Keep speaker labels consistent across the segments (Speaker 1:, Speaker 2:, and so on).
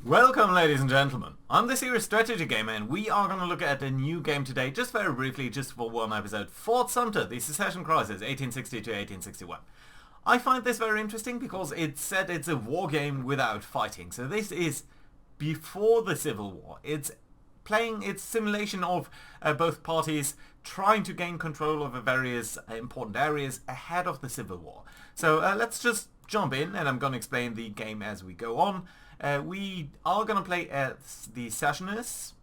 Speaker 1: Welcome ladies and gentlemen, I'm the Serious Strategy Gamer and we are going to look at a new game today, just very briefly, just for one episode. Fort Sumter, the Secession Crisis, 1860 to 1861. I find this very interesting because it said it's a war game without fighting, so this is before the Civil War. It's playing its simulation of both parties trying to gain control over various important areas ahead of the Civil War. So let's just jump in and I'm going to explain the game as we go on. We are going to play as the Secessionists.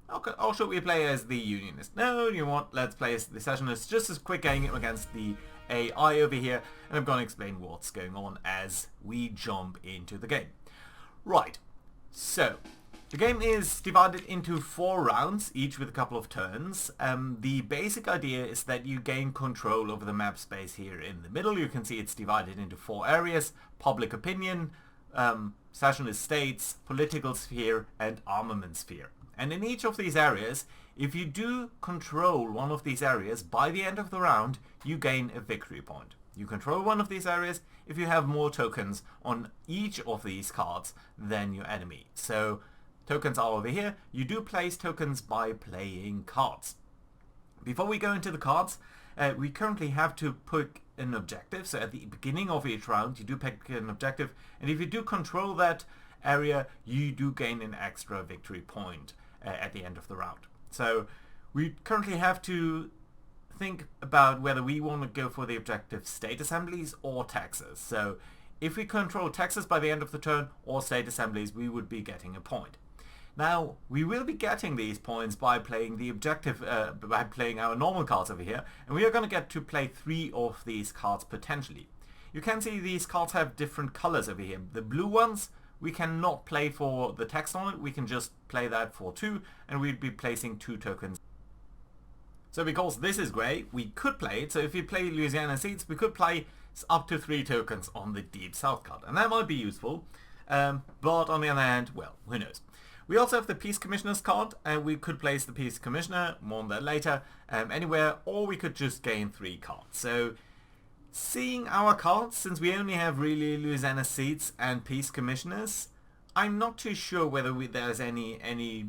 Speaker 1: Okay, or should we play as the Unionists? No, you know what? Let's play as the Secessionists. Just as quick game against the AI over here. And I'm going to explain what's going on as we jump into the game. Right. So, the game is divided into 4 rounds, each with a couple of turns. The basic idea is that you gain control over the map space here in the middle. You can see it's divided into 4 areas: public opinion, secessionist states, political sphere, and armament sphere. And in each of these areas, if you do control one of these areas, by the end of the round, you gain a victory point. You control one of these areas if you have more tokens on each of these cards than your enemy. So, tokens are over here. You do place tokens by playing cards. Before we go into the cards, we currently have to pick an objective. So at the beginning of each round, you do pick an objective. And if you do control that area, you do gain an extra victory point at the end of the round. So we currently have to think about whether we want to go for the objective state assemblies or taxes. So if we control taxes by the end of the turn or state assemblies, we would be getting a point. Now, we will be getting these points by playing the objective, by playing our normal cards over here, and we are going to get to play 3 of these cards potentially. You can see these cards have different colors over here. The blue ones, we cannot play for the text on it, we can just play that for 2, and we'd be placing 2 tokens. So because this is grey, we could play it, so if you play Louisiana Seats, we could play up to 3 tokens on the Deep South card, and that might be useful, but on the other hand, well, who knows. We also have the Peace Commissioner's card, and we could place the Peace Commissioner, more on that later, anywhere, or we could just gain 3 cards. So, seeing our cards, since we only have really Louisiana Seats and Peace Commissioners, I'm not too sure whether there's any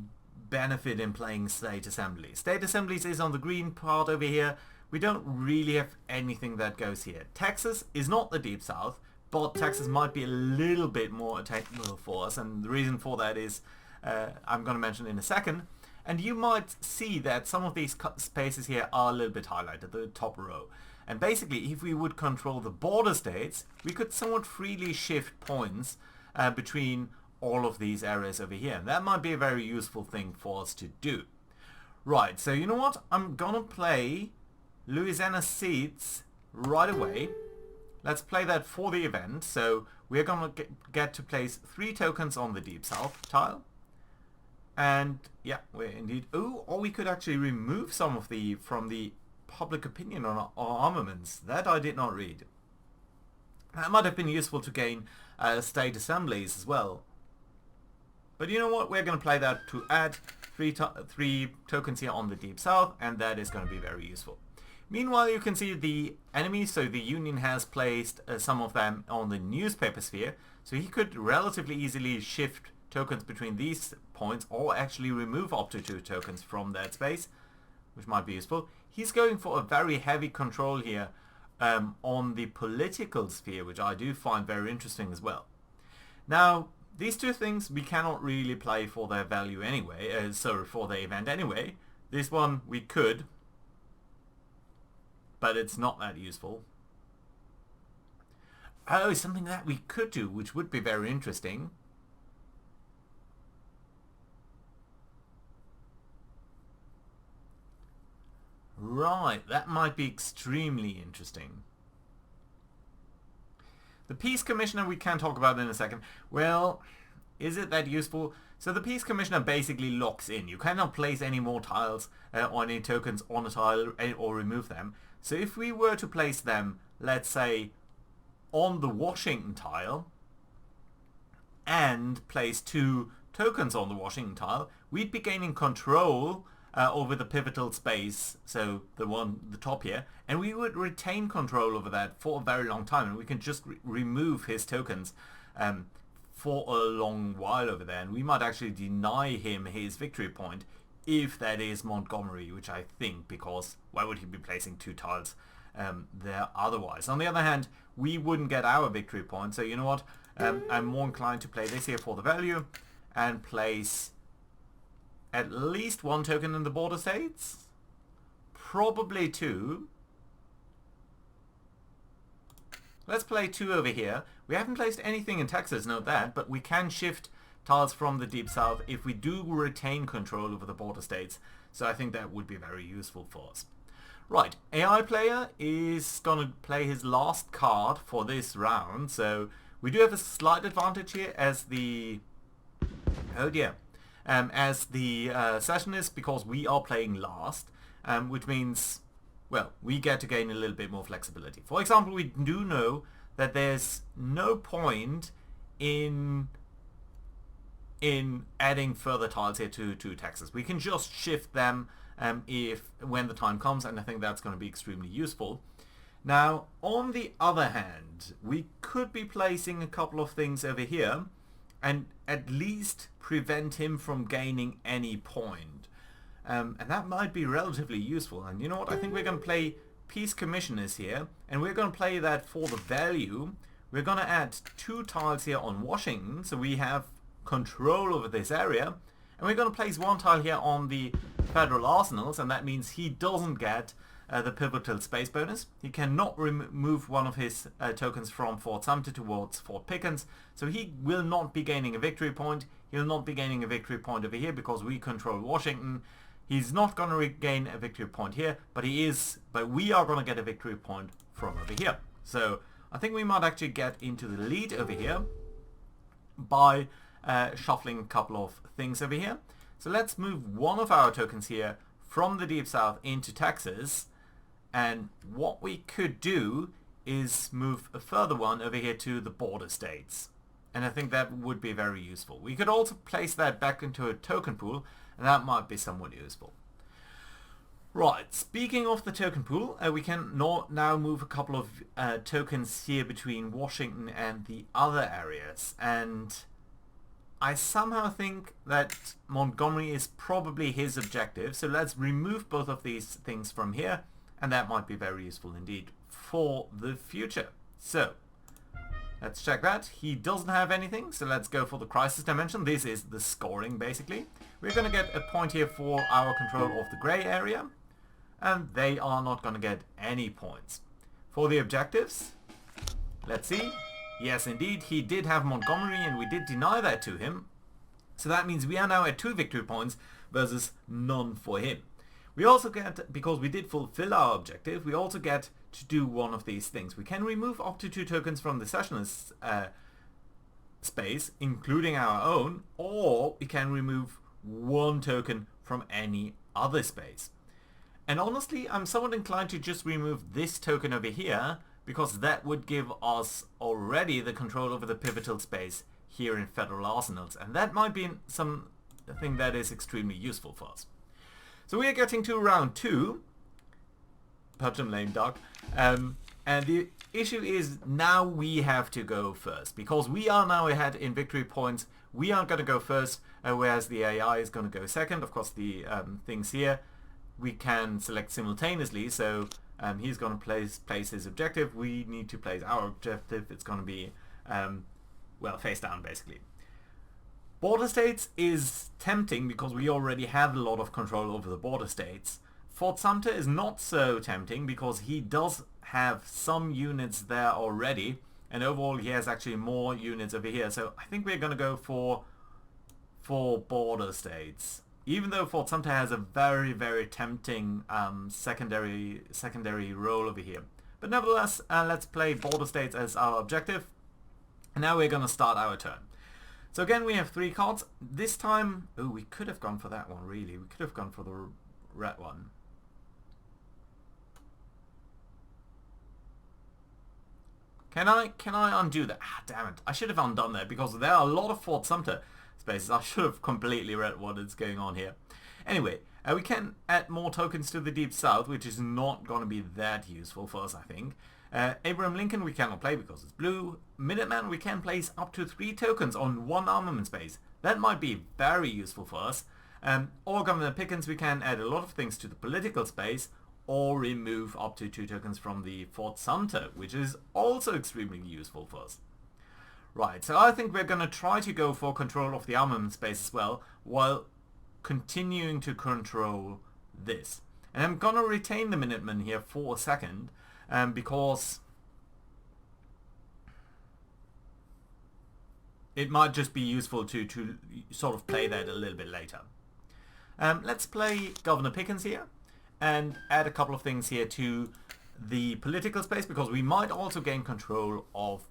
Speaker 1: benefit in playing State Assemblies. State Assemblies is on the green part over here. We don't really have anything that goes here. Texas is not the Deep South, but Texas might be a little bit more attainable for us, and the reason for that is I'm going to mention in a second. And you might see that some of these spaces here are a little bit highlighted, the top row. And basically, if we would control the border states, we could somewhat freely shift points between all of these areas over here. And that might be a very useful thing for us to do. Right, so you know what? I'm going to play Louisiana Seats right away. Let's play that for the event. So we're going to get to place 3 tokens on the Deep South tile. And yeah, we're indeed. Oh, or we could actually remove some of from the public opinion on our armaments. That I did not read. That might have been useful to gain state assemblies as well. But you know what? We're going to play that to add 3 tokens here on the Deep South, and that is going to be very useful. Meanwhile, you can see the enemies, so the Union has placed some of them on the newspaper sphere, so he could relatively easily shift tokens between these points, or actually remove up to 2 tokens from that space, which might be useful. He's going for a very heavy control here on the political sphere, which I do find very interesting as well. Now, these 2 things we cannot really play for their value anyway, for the event anyway. This one we could, but it's not that useful. Oh, something that we could do, which would be very interesting. Right, that might be extremely interesting. The Peace Commissioner we can talk about in a second. Well, is it that useful? So the Peace Commissioner basically locks in. You cannot place any more tiles or any tokens on a tile or remove them. So if we were to place them, let's say, on the Washington tile, and place 2 tokens on the Washington tile, we'd be gaining control over the pivotal space, so the top here, and we would retain control over that for a very long time, and we can just remove his tokens for a long while over there, and we might actually deny him his victory point if that is Montgomery, which I think, because why would he be placing 2 tiles there otherwise? On the other hand, we wouldn't get our victory point, so you know what, I'm more inclined to play this here for the value and place at least 1 token in the border states, probably 2. Let's play 2 over here. We haven't placed anything in Texas, note that, but we can shift tiles from the Deep South if we do retain control over the border states. So I think that would be very useful for us. Right, AI player is going to play his last card for this round. So we do have a slight advantage here as the... oh dear. As the session is, because we are playing last, which means... well, we get to gain a little bit more flexibility. For example, we do know that there's no point in adding further tiles here to Texas. We can just shift them when the time comes, and I think that's going to be extremely useful. Now, on the other hand, we could be placing a couple of things over here and at least prevent him from gaining any point. And that might be relatively useful. And you know what? I think we're going to play Peace Commissioners here. And we're going to play that for the value. We're going to add 2 tiles here on Washington. So we have control over this area. And we're going to place 1 tile here on the Federal Arsenals. And that means he doesn't get the Pivotal Space bonus. He cannot remove one of his tokens from Fort Sumter towards Fort Pickens. So he will not be gaining a victory point. He'll not be gaining a victory point over here because we control Washington. He's not going to regain a victory point here, but we are going to get a victory point from over here. So I think we might actually get into the lead over here by shuffling a couple of things over here. So let's move 1 of our tokens here from the Deep South into Texas. And what we could do is move a further one over here to the border states. And I think that would be very useful. We could also place that back into a token pool, and that might be somewhat useful. Right, speaking of the token pool, we can now move a couple of tokens here between Washington and the other areas. And I somehow think that Montgomery is probably his objective. So let's remove both of these things from here, and that might be very useful indeed for the future. So let's check that. He doesn't have anything, so let's go for the crisis dimension. This is the scoring, basically. We're going to get a point here for our control of the grey area, and they are not going to get any points. For the objectives, let's see. Yes, indeed, he did have Montgomery, and we did deny that to him. So that means we are now at 2 victory points versus none for him. We also get, because we did fulfill our objective, we also get to do one of these things. We can remove up to 2 tokens from the sessionist space, including our own, or we can remove 1 token from any other space. And honestly, I'm somewhat inclined to just remove this token over here, because that would give us already the control over the pivotal space here in Federal Arsenals, and that might be something that is extremely useful for us. So we are getting to round 2. Pudgeon lame duck. And the issue is now we have to go first, because we are now ahead in victory points. We are going to go first, whereas the AI is going to go second. Of course, the things here we can select simultaneously, so he's going to place his objective. We need to place our objective. It's going to be, well, face down, basically. Border states is tempting because we already have a lot of control over the border states. Fort Sumter is not so tempting because he does have some units there already, and overall he has actually more units over here. So I think we're going to go for border states, even though Fort Sumter has a very, very tempting secondary role over here. But nevertheless, let's play border states as our objective. And now we're going to start our turn. So again, we have 3 cards. This time, oh, we could have gone for that one, really. We could have gone for the red one. Can I undo that? Ah, damn it. I should have undone that because there are a lot of Fort Sumter spaces. I should have completely read what is going on here. Anyway, we can add more tokens to the Deep South, which is not going to be that useful for us, I think. Abraham Lincoln we cannot play because it's blue. Minutemen we can place up to 3 tokens on 1 armament space. That might be very useful for us. Or Governor Pickens we can add a lot of things to the political space, or remove up to 2 tokens from the Fort Sumter, which is also extremely useful for us. Right, so I think we're going to try to go for control of the armament space as well, while continuing to control this. And I'm going to retain the Minutemen here for a second, because it might just be useful to sort of play that a little bit later. Let's play Governor Pickens here, and add a couple of things here to the political space, because we might also gain control of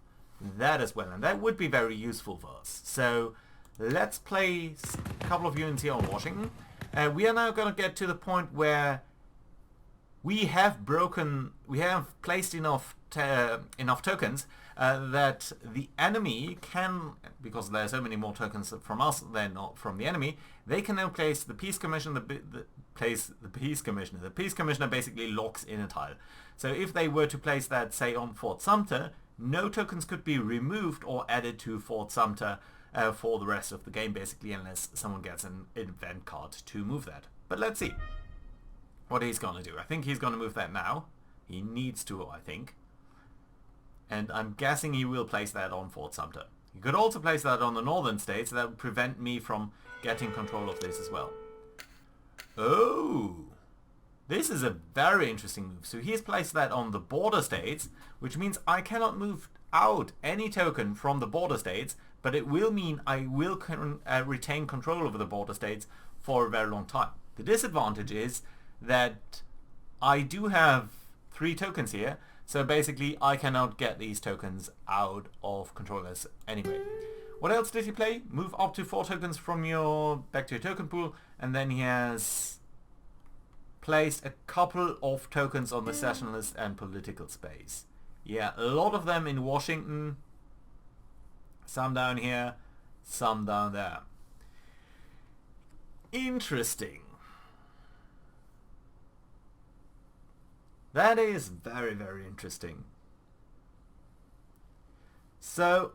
Speaker 1: that as well, and that would be very useful for us. So let's play a couple of units here on Washington. We are now going to get to the point where we have placed enough tokens that the enemy can, because there are so many more tokens from us than not from the enemy, they can now place the Peace Commissioner. The Peace Commissioner basically locks in a tile. So if they were to place that, say, on Fort Sumter, no tokens could be removed or added to Fort Sumter for the rest of the game, basically, unless someone gets an event card to move that. But let's see what he's going to do. I think he's going to move that now. He needs to, I think. And I'm guessing he will place that on Fort Sumter. He could also place that on the northern states. That would prevent me from getting control of this as well. Oh! This is a very interesting move. So he's placed that on the border states, which means I cannot move out any token from the border states, but it will mean I will retain control over the border states for a very long time. The disadvantage is that I do have 3 tokens here, so basically I cannot get these tokens out of controllers anyway. What else did he play? Move up to 4 tokens from your back to your token pool, and then he has placed a couple of tokens on the sessionalist and political space. Yeah, a lot of them in Washington, some down here, some down there. Interesting. That is very, very interesting. So,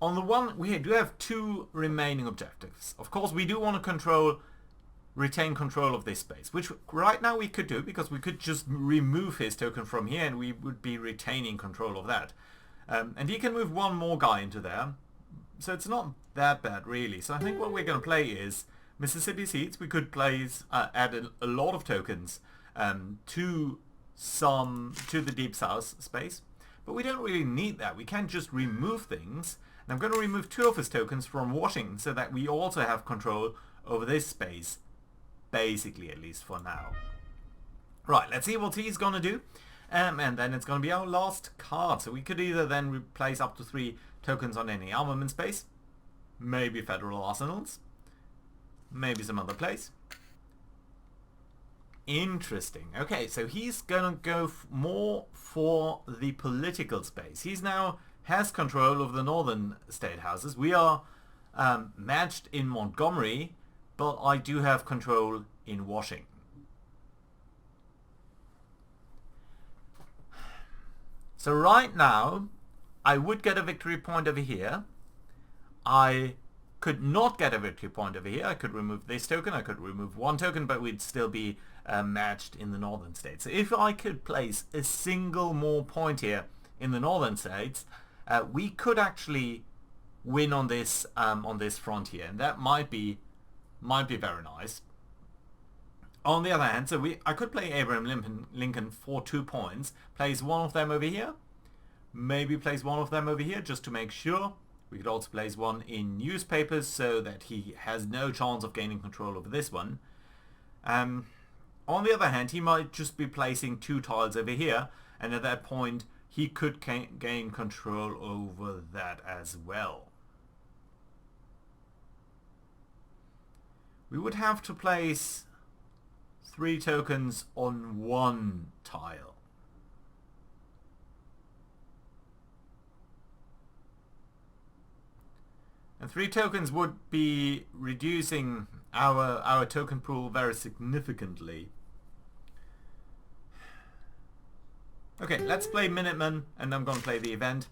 Speaker 1: on the one, we do have 2 remaining objectives. Of course, we do want to retain control of this space, which right now we could do, because we could just remove his token from here and we would be retaining control of that. And he can move 1 more guy into there, so it's not that bad really. So I think what we're going to play is Mississippi Seats. We could add a lot of tokens to the Deep South space, but we don't really need that. We can just remove things, and I'm going to remove 2 of his tokens from Washington so that we also have control over this space, basically, at least for now. Right, let's see what he's going to do, and then it's going to be our last card. So we could either then replace up to 3 tokens on any armament space, maybe federal arsenals, maybe some other place. Interesting. Okay, so he's going to go more for the political space. He's now has control of the northern state houses. We are matched in Montgomery, but I do have control in Washington. So right now, I would get a victory point over here. I could not get a victory point over here. I could remove this token, I could remove 1 token, but we'd still be matched in the northern states. So if I could place a single more point here in the northern states, we could actually win on this front here, and that might be very nice. On the other hand, so I could play Abraham Lincoln for 2 points, place 1 of them over here, maybe place 1 of them over here just to make sure. We could also place 1 in newspapers so that he has no chance of gaining control over this one. On the other hand, he might just be placing 2 tiles over here, and at that point he could gain control over that as well. We would have to place 3 tokens on 1 tile. And 3 tokens would be reducing our token pool very significantly. Okay, let's play Minutemen, and I'm going to play the event.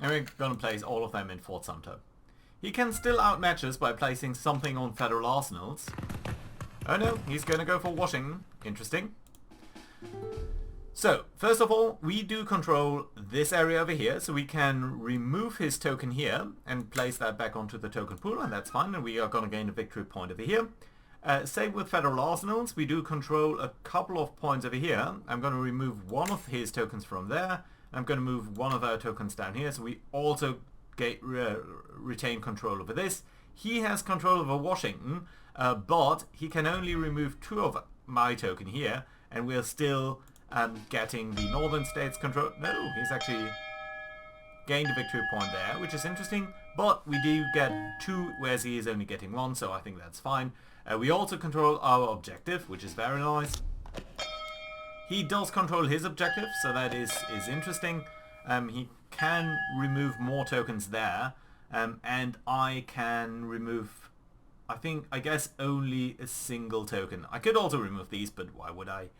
Speaker 1: And we're going to place all of them in Fort Sumter. He can still outmatch us by placing something on Federal arsenals. Oh no, he's going to go for Washington. Interesting. So, first of all, we do control this area over here, so we can remove his token here and place that back onto the token pool, and that's fine, and we are going to gain a victory point over here. Same with Federal arsenals, we do control a couple of points over here. I'm going to remove one of his tokens from there. I'm going to move one of our tokens down here, so we also retain control over this. He has control over Washington, but he can only remove 2 of my token here, and we're still getting the northern states control. No, he's actually gained a victory point there, which is interesting, but we do get 2, whereas he is only getting 1, so I think that's fine. We also control our objective, which is very nice. He does control his objective, so that is interesting. He can remove more tokens there, and I can remove, I guess only a single token. I could also remove these, but why would I?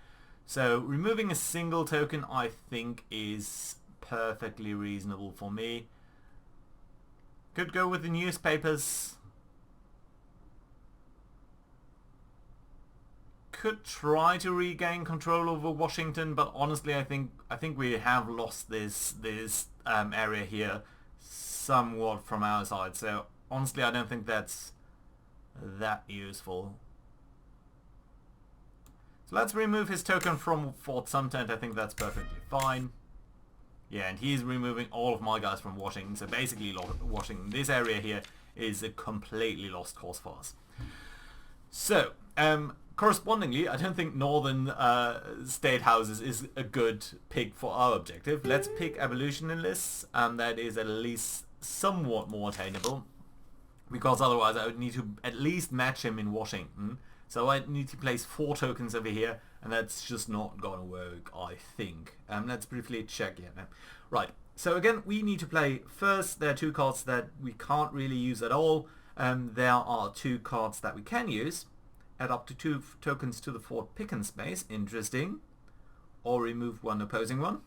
Speaker 1: So removing a single token I think is perfectly reasonable for me. Could go with the newspapers. Could try to regain control over Washington, but honestly I think we have lost this area here somewhat from our side. So honestly I don't think that's that useful. So let's remove his token from Fort Sumter, and I think that's perfectly fine. Yeah, and he's removing all of my guys from Washington, so basically Washington, this area here is a completely lost cause for us. So, correspondingly, I don't think northern state houses is a good pick for our objective. Let's pick evolutionists, that is at least somewhat more attainable, because otherwise I would need to at least match him in Washington. So I need to place 4 tokens over here, and that's just not gonna work, I think. Let's briefly check here now. Right, so again, we need to play first. There are 2 cards that we can't really use at all. There are 2 cards that we can use. Add up to 2 tokens to the Fort Pickens space, interesting. Or remove 1 opposing one.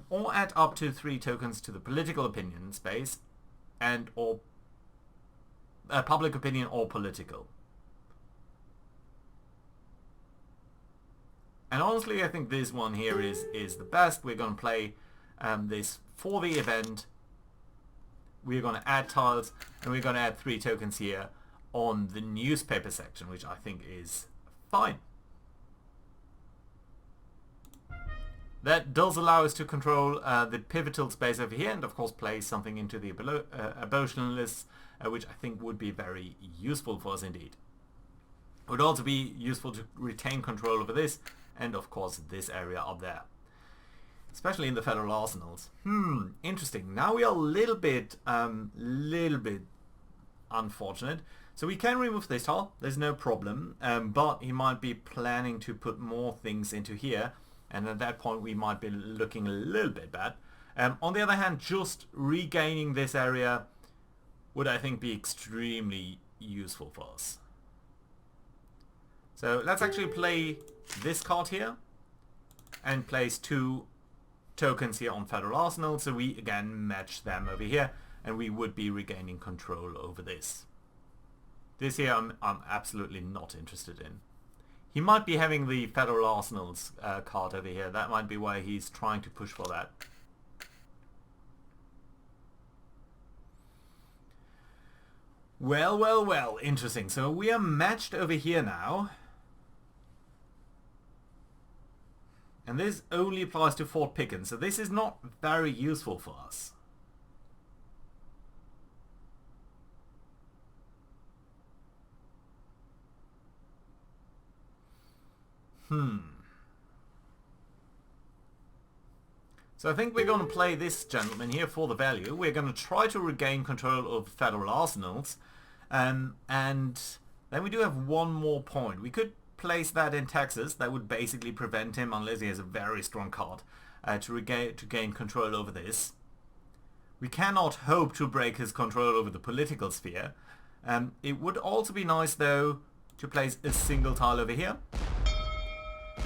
Speaker 1: Or add up to 3 tokens to the political opinion space, and or public opinion or political. And honestly, I think this one here is the best. We're going to play this for the event. We're going to add tiles, and we're going to add 3 tokens here on the newspaper section, which I think is fine. That does allow us to control the pivotal space over here, and of course place something into the abolitionists, which I think would be very useful for us indeed. It would also be useful to retain control over this, and of course this area up there, especially in the Federal arsenals. Interesting. Now we are a little bit unfortunate. So we can remove this tile, there's no problem, but he might be planning to put more things into here, and at that point we might be looking a little bit bad. On the other hand, just regaining this area would, I think, be extremely useful for us. So let's actually play this card here and place 2 tokens here on Federal Arsenal, so we again match them over here, and we would be regaining control over this. This here I'm absolutely not interested in. He might be having the Federal Arsenals card over here. That might be why he's trying to push for that. Well, interesting. So we are matched over here now. And this only applies to Fort Pickens, so this is not very useful for us. So I think we're going to play this gentleman here for the value. We're going to try to regain control of Federal arsenals. And then we do have 1 more point. We could place that in Texas. That would basically prevent him, unless he has a very strong card, to gain control over this. We cannot hope to break his control over the political sphere. It would also be nice though to place a single tile over here.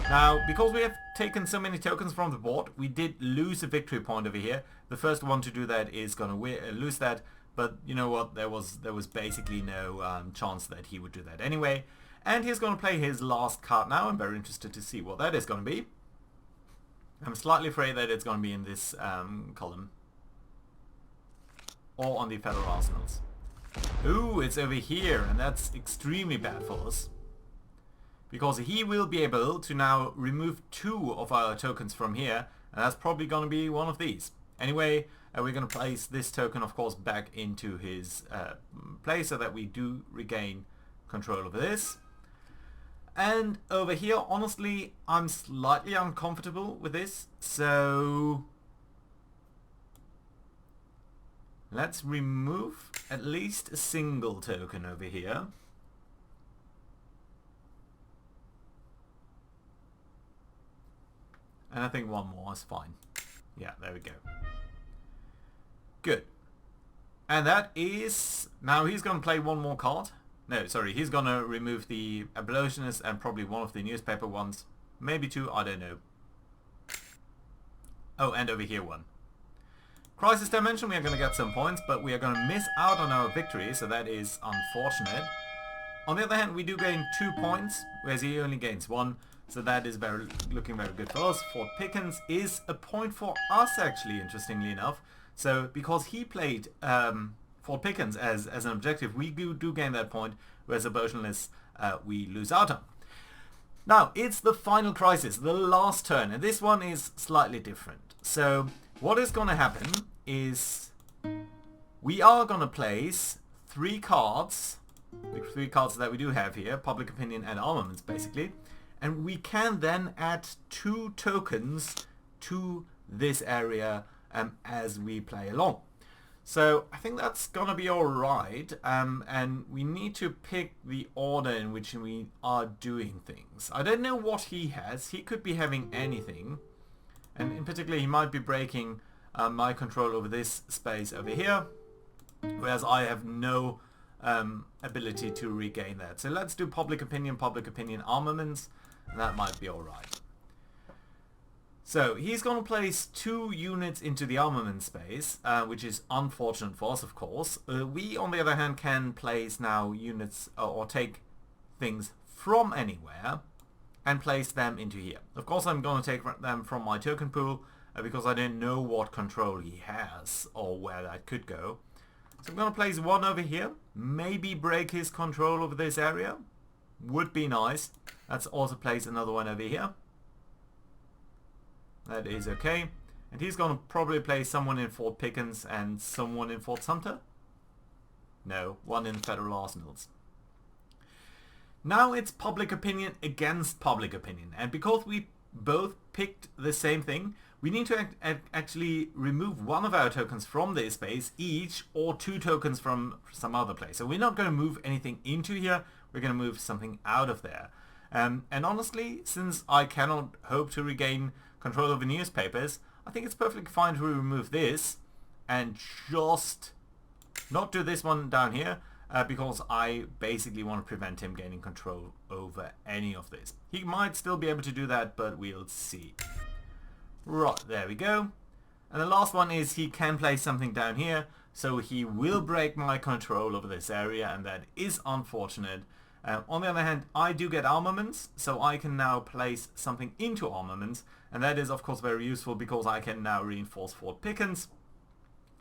Speaker 1: Now, because we have taken so many tokens from the board, we did lose a victory point over here. The first one to do that is going to lose that, but you know what, there was basically no chance that he would do that anyway. And he's going to play his last card now. I'm very interested to see what that is going to be. I'm slightly afraid that it's going to be in this column. Or on the Federal Arsenals. Ooh, it's over here, and that's extremely bad for us. Because he will be able to now remove 2 of our tokens from here, and that's probably going to be one of these. Anyway, we're going to place this token, of course, back into his place so that we do regain control over this. And over here, honestly, I'm slightly uncomfortable with this, so let's remove at least a single token over here. And I think one more is fine. Yeah, there we go. Good. And that is... Now he's going to play one more card. No, sorry, he's going to remove the Abolitionist and probably one of the newspaper ones. Maybe 2, I don't know. Oh, and over here one. Crisis Dimension, we are going to get some points, but we are going to miss out on our victory, so that is unfortunate. On the other hand, we do gain 2 points, whereas he only gains 1. So that is looking very good for us. Fort Pickens is a point for us, actually, interestingly enough. So because he played Fort Pickens as an objective, we do gain that point, whereas Abolitionists we lose out on. Now, it's the final crisis, the last turn, and this one is slightly different. So what is going to happen is we are going to place 3 cards, the 3 cards that we do have here, Public Opinion and Armaments, basically. And we can then add 2 tokens to this area as we play along. So I think that's gonna be alright, and we need to pick the order in which we are doing things. I don't know what he has. He could be having anything, and in particular he might be breaking my control over this space over here, whereas I have no ability to regain that. So let's do Public Opinion, Armaments. That might be alright. So he's going to place 2 units into the armament space, which is unfortunate for us, of course. We, on the other hand, can place now units or take things from anywhere and place them into here. Of course, I'm going to take them from my token pool because I don't know what control he has or where that could go. So I'm going to place 1 over here, maybe break his control over this area. Would be nice. Let's also place another one over here. That is okay. And he's going to probably place someone in Fort Pickens and someone in Fort Sumter. No, 1 in Federal Arsenals. Now it's Public Opinion against Public Opinion. And because we both picked the same thing, we need to actually remove 1 of our tokens from this space each, or 2 tokens from some other place. So we're not going to move anything into here. We're going to move something out of there. And honestly, since I cannot hope to regain control over newspapers, I think it's perfectly fine to remove this and just not do this one down here because I basically want to prevent him gaining control over any of this. He might still be able to do that, but we'll see. Right, there we go. And the last one is he can place something down here, so he will break my control over this area, and that is unfortunate. On the other hand, I do get armaments, so I can now place something into armaments, and that is of course very useful because I can now reinforce Fort Pickens.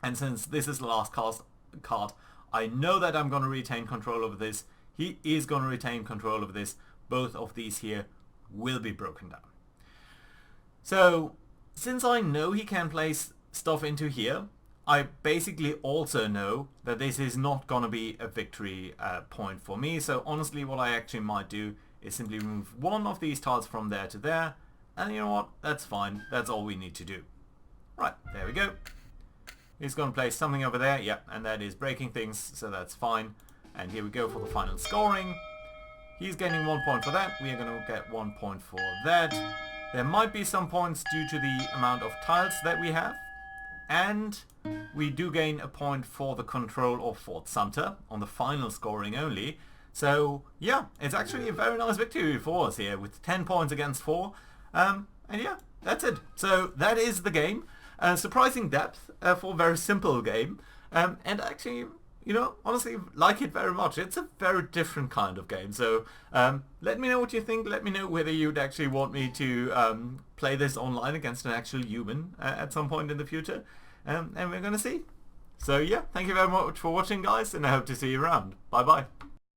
Speaker 1: And since this is the last card, I know that I'm going to retain control over this. He is going to retain control over this. Both of these here will be broken down. So, since I know he can place stuff into here, I basically also know that this is not going to be a victory point for me. So honestly, what I actually might do is simply move 1 of these tiles from there to there. And you know what? That's fine. That's all we need to do. Right, there we go. He's going to place something over there. Yep, and that is breaking things, so that's fine. And here we go for the final scoring. He's gaining 1 point for that. We are going to get 1 point for that. There might be some points due to the amount of tiles that we have. and we do gain a point for the control of Fort Sumter on the final scoring only. So yeah, it's actually a very nice victory for us here with 10 points against 4. And yeah, that's it. So that is the game. Surprising depth for a very simple game. And actually, you know, honestly, like it very much. It's a very different kind of game. So let me know what you think. Let me know whether you'd actually want me to play this online against an actual human at some point in the future. And we're going to see. So yeah, thank you very much for watching, guys, and I hope to see you around. Bye bye.